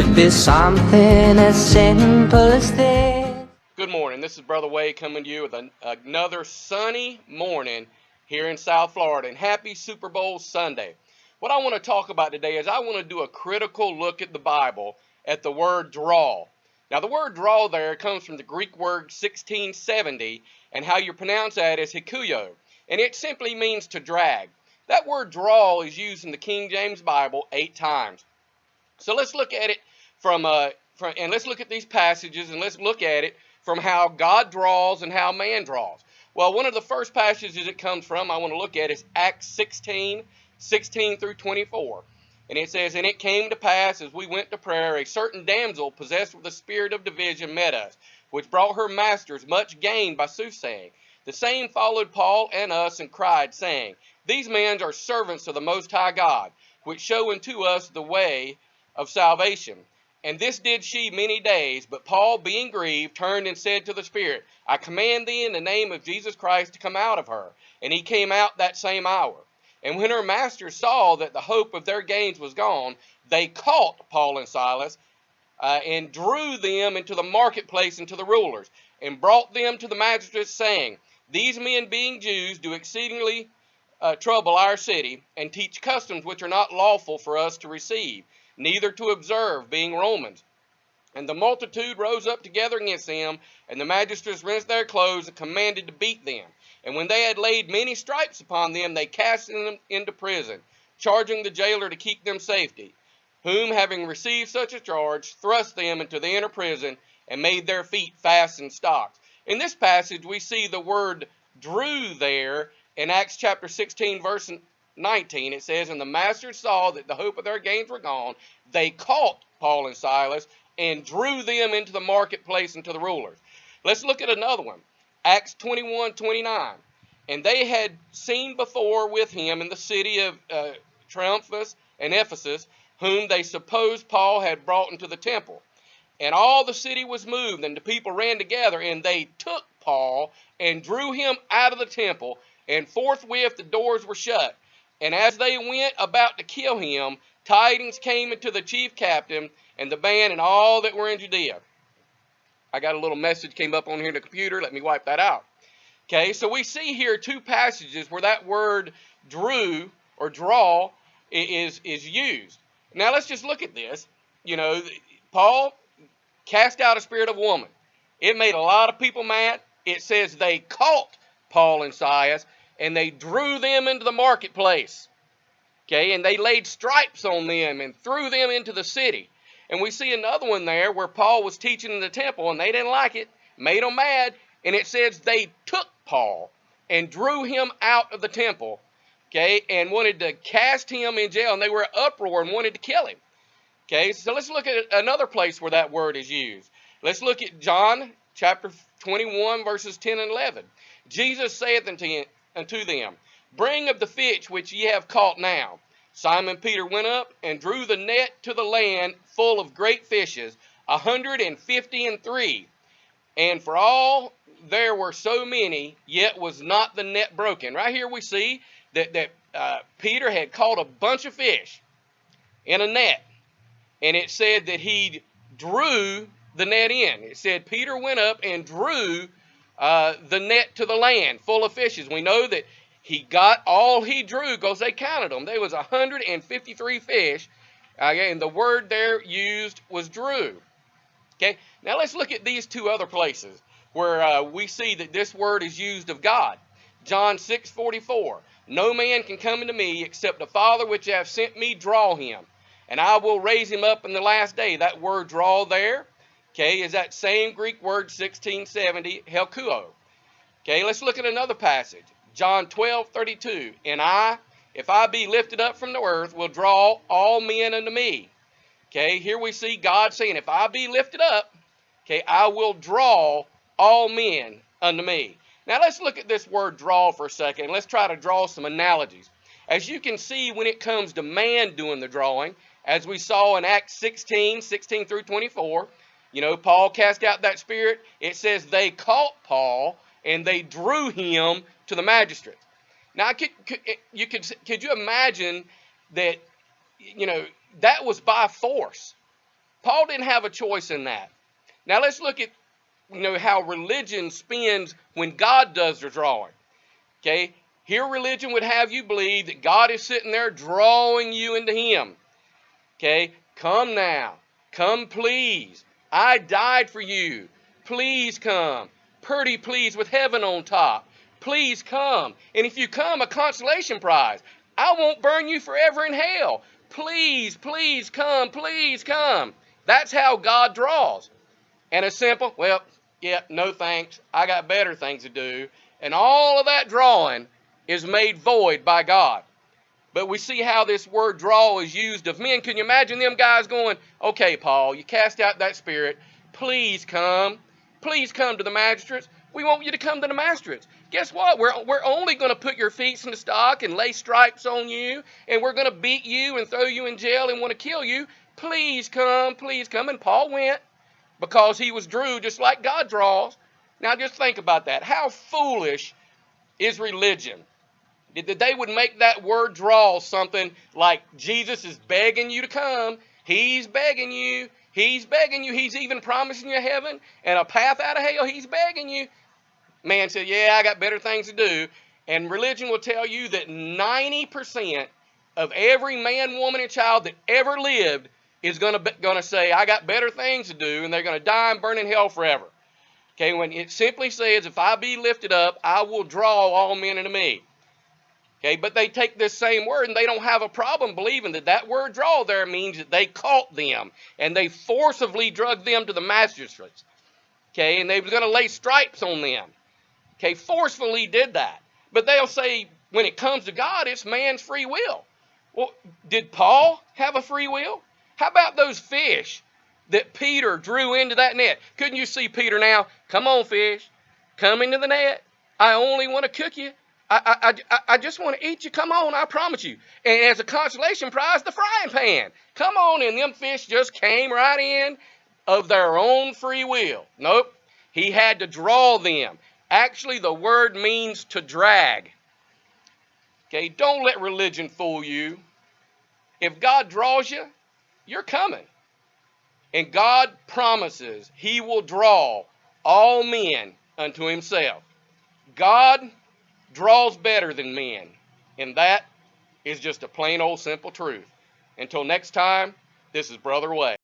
could be something as simple as this. Good morning. This is Brother Wade coming to you with another sunny morning here in South Florida. And happy Super Bowl Sunday. What I want to talk about today is I want to do a critical look at the Bible at the word draw. Now, the word draw there comes from the Greek word 1670, and how you pronounce that is hikuyo. And it simply means to drag. That word draw is used in the King James Bible 8 times. So let's look at it and let's look at these passages and let's look at it from how God draws and how man draws. Well, one of the first passages it comes from I want to look at is Acts 16 through 24. And it says, "And it came to pass as we went to prayer, a certain damsel possessed with the spirit of division met us, which brought her masters much gain by soothsaying. The same followed Paul and us and cried, saying, These men are servants of the Most High God, which show unto us the way of salvation. And this did she many days, but Paul, being grieved, turned and said to the Spirit, I command thee in the name of Jesus Christ to come out of her. And he came out that same hour. And when her masters saw that the hope of their gains was gone, they caught Paul and Silas and drew them into the marketplace and to the rulers, and brought them to the magistrates, saying, These men, being Jews, do exceedingly trouble our city, and teach customs which are not lawful for us to receive, neither to observe, being Romans. And the multitude rose up together against them, and the magistrates rent their clothes and commanded to beat them. And when they had laid many stripes upon them, they cast them into prison, charging the jailer to keep them safety, whom, having received such a charge, thrust them into the inner prison, and made their feet fast in stocks." In this passage, we see the word drew there in Acts chapter 16, verse 19. It says, "And the masters saw that the hope of their gains were gone. They caught Paul and Silas and drew them into the marketplace and to the rulers." Let's look at another one. Acts 21:29. "And they had seen before with him in the city of Tryphus and Ephesus, whom they supposed Paul had brought into the temple. And all the city was moved, and the people ran together, and they took Paul and drew him out of the temple, and forthwith the doors were shut. And as they went about to kill him, tidings came into the chief captain and the band and all that were in Judea." I got a little message came up on here in the computer. Let me wipe that out. Okay, so we see here two passages where that word drew or draw is used. Now let's just look at this. Paul cast out a spirit of woman. It made a lot of people mad. It says they caught Paul and Silas and they drew them into the marketplace. Okay, and they laid stripes on them and threw them into the city. And we see another one there where Paul was teaching in the temple and they didn't like it, made them mad, and it says they took Paul and drew him out of the temple, okay, and wanted to cast him in jail, and they were uproar and wanted to kill him. Okay, so let's look at another place where that word is used. Let's look at John chapter 21, verses 10 and 11. "Jesus saith unto them, Bring of the fish which ye have caught now. Simon Peter went up and drew the net to the land full of great fishes, 153. And for all there were so many, yet was not the net broken." Right here we see that Peter had caught a bunch of fish in a net. And it said that he drew the net in. It said Peter went up and drew the net to the land full of fishes. We know that he got all he drew because they counted them. There was 153 fish. And the word there used was drew. Okay, now let's look at these two other places where we see that this word is used of God. John 6:44. "No man can come unto me except the Father which hath sent me draw him. And I will raise him up in the last day." That word draw there, okay, is that same Greek word 1670, helkuo. Okay, let's look at another passage. John 12:32. "And I, if I be lifted up from the earth, will draw all men unto me." Okay, here we see God saying, if I be lifted up, okay, I will draw all men unto me. Now let's look at this word draw for a second. Let's try to draw some analogies. As you can see, when it comes to man doing the drawing, as we saw in Acts 16 through 24, Paul cast out that spirit. It says they caught Paul and they drew him to the magistrates. Now, could you imagine that, that was by force? Paul didn't have a choice in that. Now let's look at how religion spins when God does the drawing. Okay? Here religion would have you believe that God is sitting there drawing you into him. Okay? Come now. Come please. I died for you. Please come. Pretty please with heaven on top. Please come. And if you come, a consolation prize. I won't burn you forever in hell. Please, please come. Please come. That's how God draws. And it's simple. Well, yeah, no thanks. I got better things to do. And all of that drawing is made void by God. But we see how this word draw is used of men. Can you imagine them guys going, okay, Paul, you cast out that spirit. Please come. Please come to the magistrates. We want you to come to the magistrates. Guess what? We're only going to put your feet in the stock and lay stripes on you. And we're going to beat you and throw you in jail and want to kill you. Please come. Please come. And Paul went because he was drew just like God draws. Now just think about that. How foolish is religion? That they would make that word draw something like Jesus is begging you to come. He's begging you. He's begging you. He's even promising you heaven and a path out of hell. He's begging you. Man said, yeah, I got better things to do. And religion will tell you that 90% of every man, woman, and child that ever lived is going to say, I got better things to do, and they're going to die and burn in hell forever. Okay, when it simply says, if I be lifted up, I will draw all men unto me. Okay, but they take this same word and they don't have a problem believing that that word draw there means that they caught them and they forcibly drugged them to the magistrates. Okay, and they were going to lay stripes on them. Okay, forcefully did that. But they'll say when it comes to God, it's man's free will. Well, did Paul have a free will? How about those fish that Peter drew into that net? Couldn't you see Peter now? Come on, fish. Come into the net. I only want to cook you. I just want to eat you. Come on, I promise you. And as a consolation prize, the frying pan. Come on, and them fish just came right in of their own free will. Nope. He had to draw them. Actually, the word means to drag. Okay, don't let religion fool you. If God draws you, you're coming. And God promises he will draw all men unto himself. God draws better than men. And that is just a plain old simple truth. Until next time, this is Brother Way.